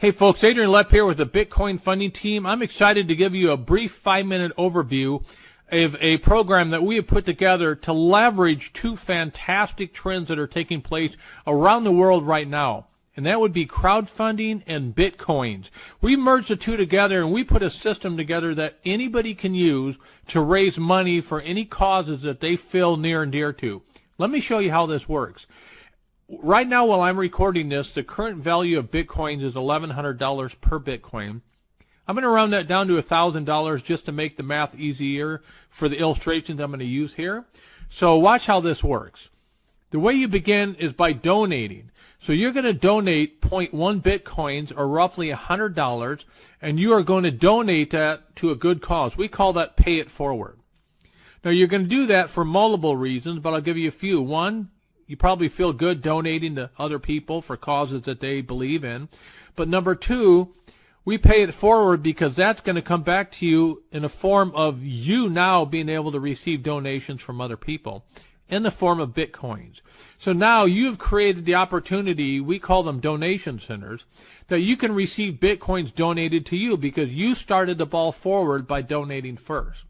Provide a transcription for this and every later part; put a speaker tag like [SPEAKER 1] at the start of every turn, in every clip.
[SPEAKER 1] Hey folks, Adrian Lepp here with the Bitcoin Funding Team. I'm excited to give you a brief 5-minute overview of a program that we have put together to leverage two fantastic trends that are taking place around the world right now. And that would be crowdfunding and Bitcoins. We merged the two together and we put a system together that anybody can use to raise money for any causes that they feel near and dear to. Let me show you how this works. Right now, while I'm recording this, the current value of Bitcoins is $1,100 per Bitcoin. I'm going to round that down to $1,000 just to make the math easier for the illustrations I'm going to use here. So watch how this works. The way you begin is by donating. So you're going to donate 0.1 Bitcoins, or roughly $100, and you are going to donate that to a good cause. We call that pay it forward. Now, you're going to do that for multiple reasons, but I'll give you a few. One, you probably feel good donating to other people for causes that they believe in. But number two, we pay it forward because that's going to come back to you in the form of you now being able to receive donations from other people in the form of Bitcoins. So now you've created the opportunity, we call them donation centers, that you can receive Bitcoins donated to you because you started the ball forward by donating first.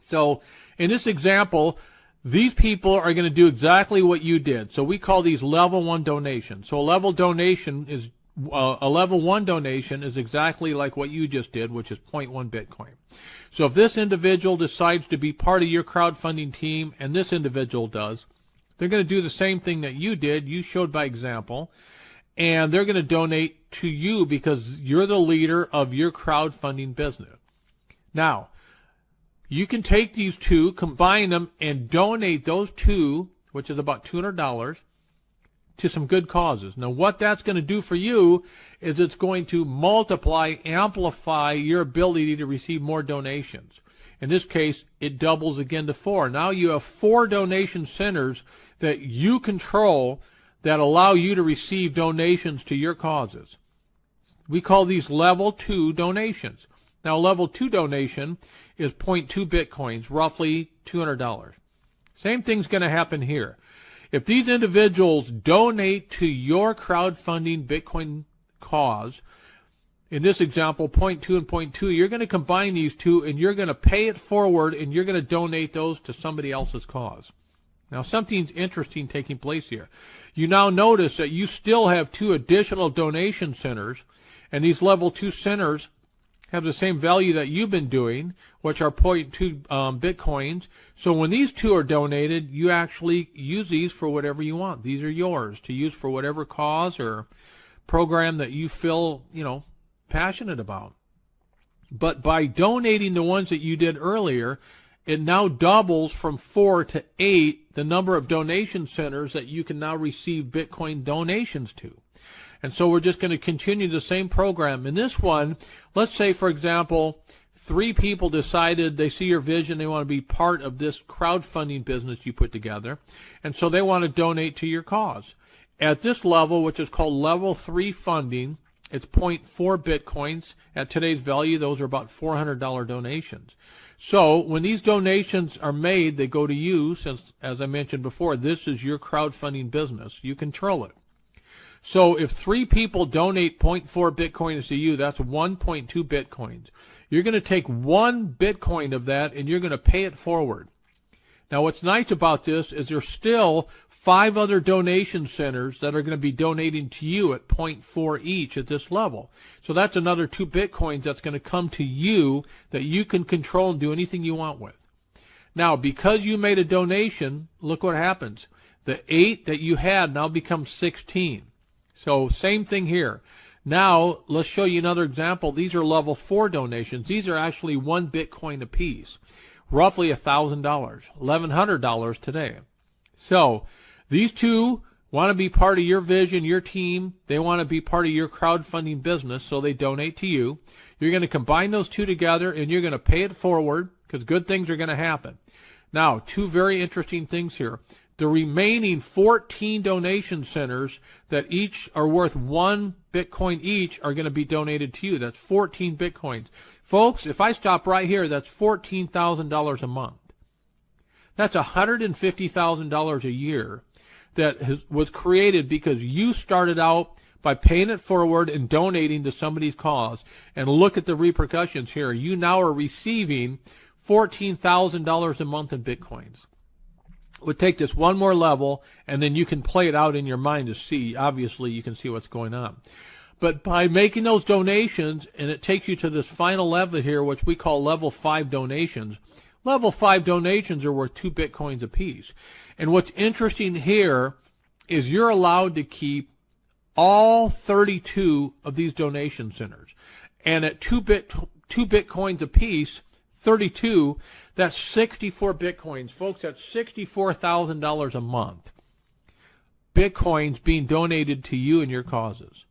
[SPEAKER 1] So in this example, these people are going to do exactly what you did. So we call these level 1 donations. So a level 1 donation is exactly like what you just did, which is 0.1 Bitcoin. So if this individual decides to be part of your crowdfunding team, and this individual does, they're going to do the same thing that you did. You showed by example, and they're going to donate to you because you're the leader of your crowdfunding business. Now, you can take these two, combine them, and donate those two, which is about $200, to some good causes. Now, what that's going to do for you is it's going to multiply, amplify your ability to receive more donations. In this case, it doubles again to 4. Now you have 4 donation centers that you control that allow you to receive donations to your causes. We call these level 2 donations. Now, level 2 donation is 0.2 Bitcoins, roughly $200. Same thing's going to happen here. If these individuals donate to your crowdfunding Bitcoin cause, in this example, 0.2 and 0.2, you're going to combine these two and you're going to pay it forward and you're going to donate those to somebody else's cause. Now, something's interesting taking place here. You now notice that you still have 2 additional donation centers, and these level 2 centers have the same value that you've been doing, which are 0.2 Bitcoins. So when these 2 are donated, you actually use these for whatever you want. These are yours to use for whatever cause or program that you feel, passionate about. But by donating the ones that you did earlier, it now doubles from 4 to 8 the number of donation centers that you can now receive Bitcoin donations to. And so we're just going to continue the same program. In this one, let's say, for example, 3 people decided they see your vision, they want to be part of this crowdfunding business you put together, and so they want to donate to your cause. At this level, which is called level 3 funding, it's 0.4 Bitcoins. At today's value, those are about $400 donations. So when these donations are made, they go to you, since, as I mentioned before, this is your crowdfunding business. You control it. So if 3 people donate 0.4 Bitcoins to you, that's 1.2 Bitcoins. You're going to take 1 Bitcoin of that and you're going to pay it forward. Now, what's nice about this is there's still 5 other donation centers that are going to be donating to you at 0.4 each at this level. So that's another 2 Bitcoins that's going to come to you that you can control and do anything you want with. Now, because you made a donation, look what happens. The 8 that you had now becomes 16. So same thing here. Now, let's show you another example. These are level 4 donations. These are actually 1 Bitcoin apiece, roughly $1,000, $1,100 today. So these 2 want to be part of your vision, your team. They want to be part of your crowdfunding business, so they donate to you. You're going to combine those 2 together, and you're going to pay it forward because good things are going to happen. Now, 2 very interesting things here. The remaining 14 donation centers that each are worth 1 Bitcoin each are going to be donated to you. That's 14 Bitcoins. Folks, if I stop right here, that's $14,000 a month. That's $150,000 a year that was created because you started out by paying it forward and donating to somebody's cause. And look at the repercussions here. You now are receiving $14,000 a month in Bitcoins. It would take this one more level, and then you can play it out in your mind to see. Obviously, you can see what's going on. But by making those donations, and it takes you to this final level here, which we call level 5 donations. Level 5 donations are worth 2 Bitcoins apiece. And what's interesting here is you're allowed to keep all 32 of these donation centers. And at 2 Bitcoins apiece, 32, that's 64 Bitcoins. Folks, that's $64,000 a month. Bitcoins being donated to you and your causes.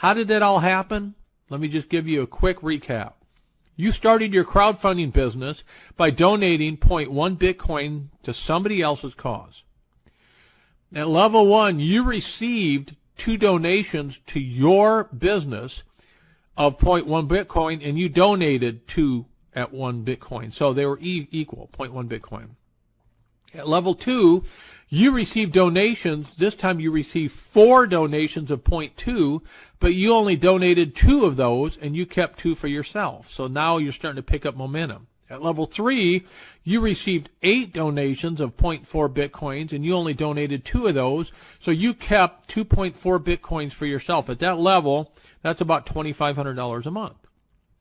[SPEAKER 1] How did that all happen? Let me just give you a quick recap. You started your crowdfunding business by donating 0.1 Bitcoin to somebody else's cause. At level 1, you received 2 donations to your business of 0.1 Bitcoin, and you donated 2 at 1 Bitcoin. So they were equal, 0.1 Bitcoin. At level 2, you received donations. This time you received 4 donations of 0.2, but you only donated 2 of those, and you kept 2 for yourself. So now you're starting to pick up momentum. At level 3, you received 8 donations of 0.4 Bitcoins, and you only donated 2 of those, so you kept 2.4 Bitcoins for yourself. At that level, that's about $2,500 a month.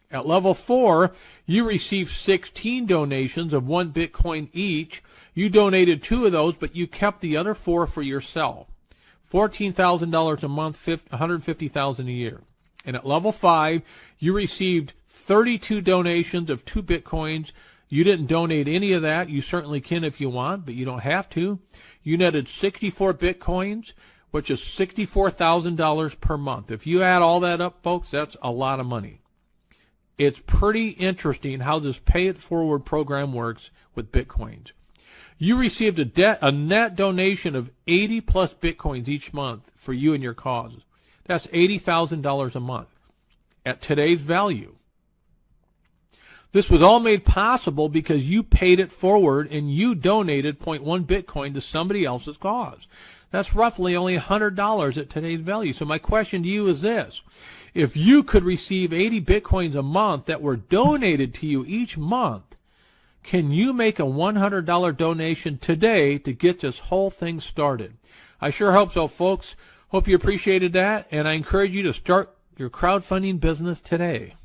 [SPEAKER 1] At level 4, you received 16 donations of 1 Bitcoin each. You donated 2 of those, but you kept the other 4 for yourself. $14,000 a month, $150,000 a year. And at level 5, you received 32 donations of 2 Bitcoins. You didn't donate any of that. You certainly can if you want, but you don't have to. You netted 64 Bitcoins, which is $64,000 per month. If you add all that up, folks, that's a lot of money. It's pretty interesting how this Pay It Forward program works with Bitcoins. You received a net donation of 80 plus Bitcoins each month for you and your causes. That's $80,000 a month at today's value. This was all made possible because you paid it forward and you donated 0.1 Bitcoin to somebody else's cause. That's roughly only $100 at today's value. So my question to you is this. If you could receive 80 Bitcoins a month that were donated to you each month, can you make a $100 donation today to get this whole thing started? I sure hope so, folks. Hope you appreciated that, and I encourage you to start your crowdfunding business today.